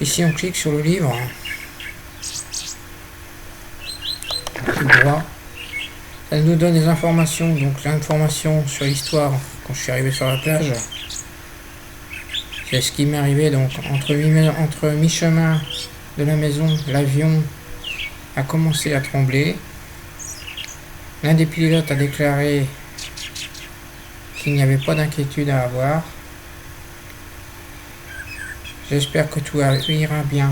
Ici on clique sur le livre, clic droit, ça nous donne des informations, donc l'information sur l'histoire quand je suis arrivé sur la plage. C'est ce qui m'est arrivé, donc entre mi-chemin de la maison, l'avion a commencé à trembler. L'un des pilotes a déclaré qu'il n'y avait pas d'inquiétude à avoir. J'espère que tout ira bien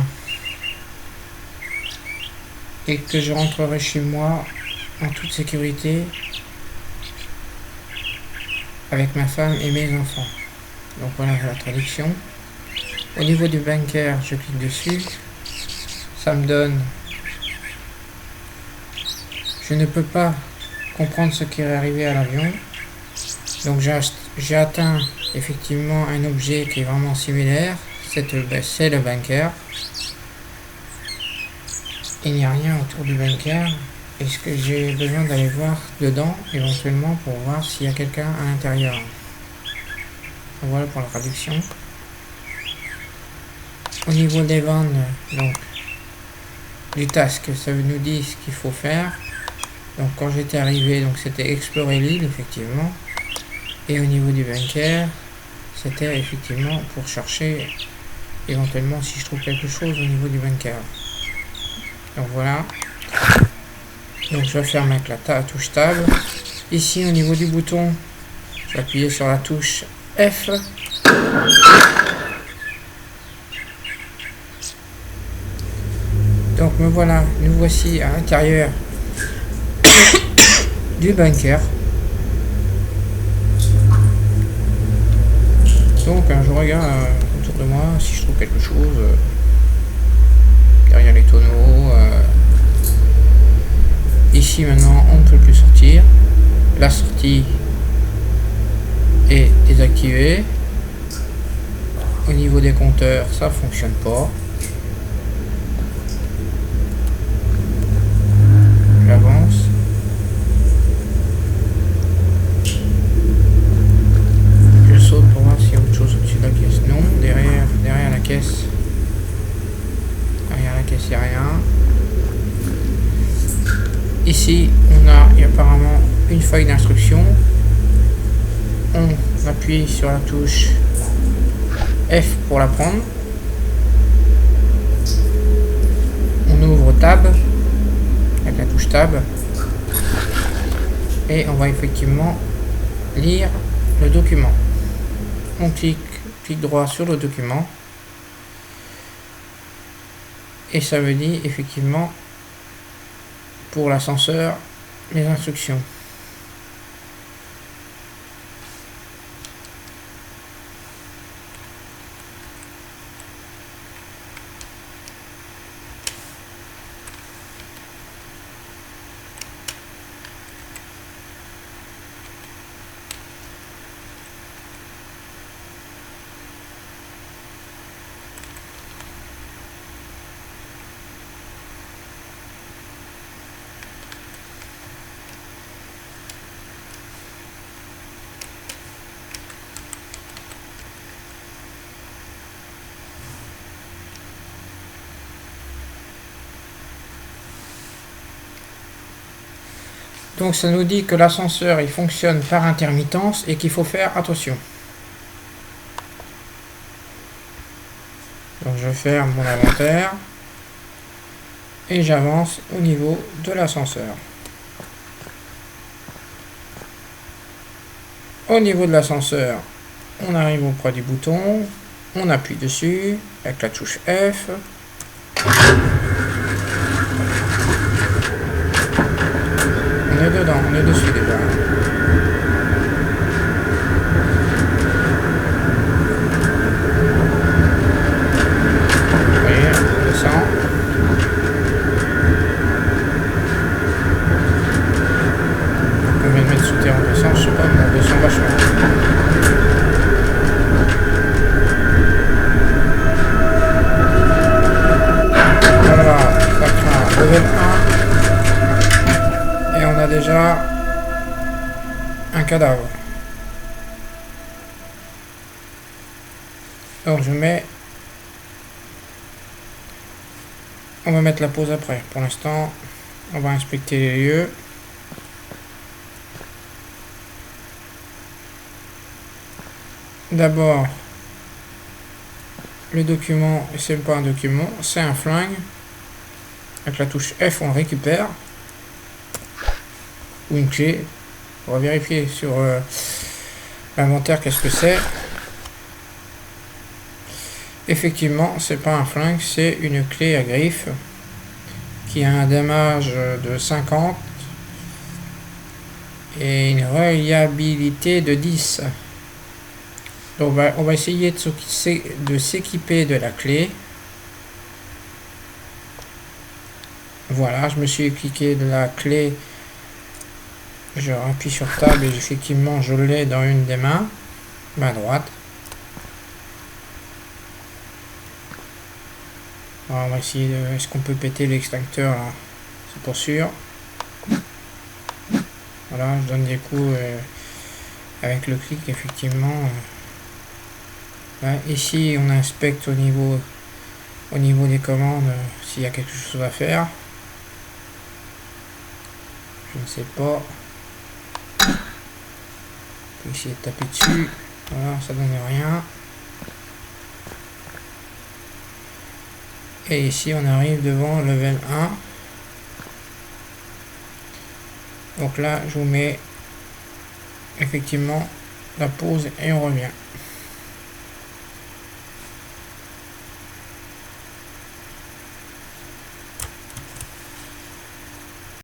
et que je rentrerai chez moi en toute sécurité avec ma femme et mes enfants. Donc voilà la traduction. Au niveau du bunker, je clique dessus. Ça me donne... Je ne peux pas comprendre ce qui est arrivé à l'avion. Donc j'ai atteint effectivement un objet qui est vraiment similaire. C'est le bunker. Il n'y a rien autour du bunker. Est-ce que j'ai besoin d'aller voir dedans éventuellement pour voir s'il y a quelqu'un à l'intérieur? Voilà pour la traduction. Au niveau des vannes, donc du task, ça nous dit ce qu'il faut faire. Donc quand j'étais arrivé, donc c'était explorer l'île effectivement. Et au niveau du bunker, c'était effectivement pour chercher éventuellement si je trouve quelque chose au niveau du bunker. Donc voilà. Donc je vais faire avec la touche Tab. Ici au niveau du bouton, je vais appuyer sur la touche F. Donc me voilà, nous voici à l'intérieur du bunker. Donc je regarde autour de moi si je trouve quelque chose derrière les tonneaux. Ici maintenant on ne peut plus sortir. La sortie est désactivée. Au niveau des compteurs, ça fonctionne pas. J'avance. Je saute pour voir s'il y a autre chose au-dessus de la caisse. Non, derrière la caisse. Derrière la caisse, il n'y a rien. Ici, on a apparemment une feuille d'instruction. On appuie sur la touche F pour la prendre. On ouvre Tab avec la touche Tab et on va effectivement lire le document. On clique droit sur le document et ça veut dire effectivement pour l'ascenseur les instructions. Donc ça nous dit que l'ascenseur il fonctionne par intermittence et qu'il faut faire attention. Donc je ferme mon inventaire et j'avance au niveau de l'ascenseur. Au niveau de l'ascenseur, on arrive auprès du bouton, on appuie dessus avec la touche F. On est dedans, on est dessus déjà. Vous voyez, on descend. Combien de mètres sous terre on descend, je sais pas, mais on descend vachement. Voilà, ça craint level 1. Et on a déjà un cadavre. Donc je mets On va mettre la pause après. Pour l'instant, on va inspecter les lieux. D'abord, le document, c'est pas un document, c'est un flingue. Avec la touche F, on le récupère. Ou une clé. On va vérifier sur l'inventaire qu'est-ce que c'est. Effectivement, c'est pas un flingue, c'est une clé à griffe qui a un damage de 50 et une reliabilité de 10. Donc on va essayer de s'équiper de la clé. Voilà, je me suis équipé de la clé. Je appuie sur table et effectivement je l'ai dans une des mains, main droite. Alors, on va essayer de... Est-ce qu'on peut péter l'extincteur là? C'est pour sûr. Voilà, je donne des coups avec le clic effectivement. Là, ici on inspecte au niveau des commandes s'il y a quelque chose à faire. Je ne sais pas. On peut essayer de taper dessus. Voilà, ça donne rien. Et ici on arrive devant level 1. Donc là je vous mets effectivement la pause et on revient.